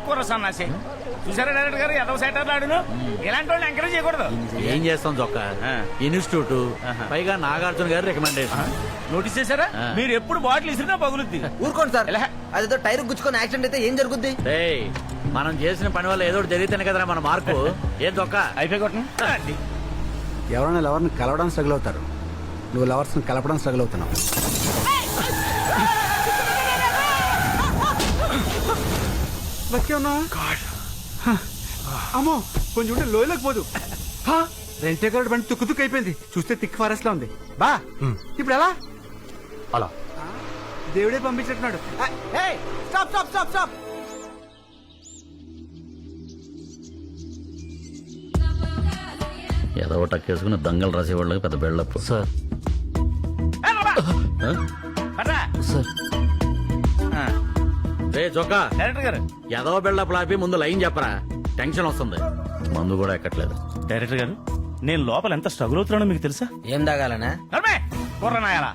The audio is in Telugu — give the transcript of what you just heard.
కుర్ర సన్నాసి. చూసారా డైరెక్టర్ గారు ఎదవ సెటర్లు ఆడును. ఇలాంటి వాళ్ళని ఎంకరేజ్ చేయకూడదు. ఏం చేస్తాం చొక్క ఇన్స్టిట్యూట్ పైగా నాగార్జున గారు రికమెండేషన్. నోటీస్ చేశారా? మీరు ఎప్పుడు బాటిల్ ఇసిరినా పగులుద్ది. ఊరుకోండి సార్, అదేదో టైర్ గుచ్చుకొని యాక్సిడెంట్ అయితే ఏం జరుగుద్ది? ఏయ్, మనం చేసిన పని వల్ల ఏదో ఒకటి జరిగితేనే కదరా మన మార్పు. ఏం చొక్క అయిపోయి కొట్టండి. ఎవరైనా లవర్ని కలవడం స్ట్రగుల్ అవుతారు, నువ్వు లవర్స్ని కలపడం స్ట్రగుల్ అవుతున్నావు. బతికే ఉన్నావా? అమ్మో, కొంచెం ఉంటే లోయలోకి పోదు. రెంటే కలర్ బండి తుక్కు తుక్కు అయిపోయింది. చూస్తే థిక్ ఫారెస్ట్ లా ఉంది. బా ఇప్పుడు ఎలా? అలా దేవుడే పంపించేట్టున్నాడు. Stop stop stop stop. ఏదో టక్కేసుకుని దంగలు రాసేవాళ్ళకి పెద్ద బిల్డప్. సార్ సార్ రే చొక్క, డైరెక్టర్ గారు, ఏదో బిల్డప్ లాపి ముందు లైన్ చెప్పరా, టెన్షన్ వస్తుంది. మందు కూడా ఎక్కట్లేదు. డైరెక్టర్ గారు, నేను లోపల ఎంత స్ట్రగుల్ అవుతున్నానో మీకు తెలుసా? ఏం తాగాలనా? కుర్ర నాయాలా,